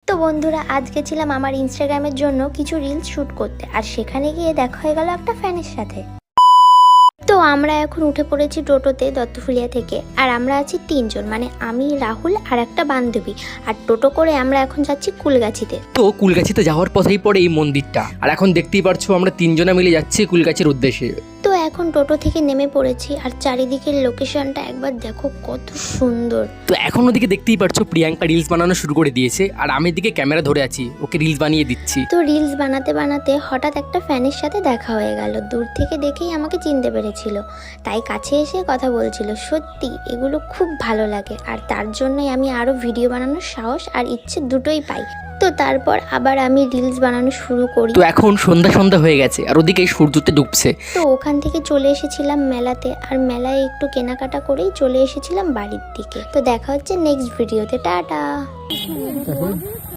তো বন্ধুরা, আজকে ছিলাম আমার ইনস্টাগ্রামের জন্য কিছু রিলস শ্যুট করতে, আর সেখানে গিয়ে দেখা হয়ে গেল একটা ফ্যানের সাথে। তো আমরা এখন উঠে পড়েছি টোটোতে দত্তফুলিয়া থেকে, আর আমরা আছি তিনজন, মানে আমি, রাহুল আর একটা বান্ধবী। আর টোটো করে আমরা এখন যাচ্ছি কুলগাছিতে। তো কুলগাছিতে যাওয়ার পথেই পড়ে এই মন্দিরটা, আর এখন দেখতেই পারছো আমরা তিনজনা মিলে যাচ্ছি কুলগাছির উদ্দেশ্যে। তো এখন টোটো থেকে নেমে পড়েছি, আর চারিদিকের লোকেশনটা একবার দেখো কত সুন্দর। তো এখন ওদিকে দেখতেই পারছো প্রিয়াঙ্কা রিলস বানানো শুরু করে দিয়েছে, আর আমি এদিকে ক্যামেরা ধরে আছি, ওকে রিলস বানিয়ে দিচ্ছি। তো রিলস বানাতে বানাতে হঠাৎ একটা ফ্যানের সাথে দেখা হয়ে গেল। দূর থেকে দেখেই আমাকে চিনতে পেরেছিল, তাই কাছে এসে কথা বলছিল। সত্যি এগুলো খুব ভালো লাগে, আর তার জন্যই আমি আরও ভিডিও বানানোর সাহস আর ইচ্ছে দুটোই পাই। তো তারপর আবার আমি রিলস বানানো শুরু করি। তো এখন সন্ধ্যা সন্ধ্যা হয়ে গেছে, আর ওদিকে সূর্যতে ডুবছে। তো ওখান থেকে চলে এসেছিলাম মেলাতে, আর মেলায় একটু কেনাকাটা করেই চলে এসেছিলাম বাড়ির দিকে। তো দেখা হচ্ছে নেক্সট ভিডিওতে। টাটা।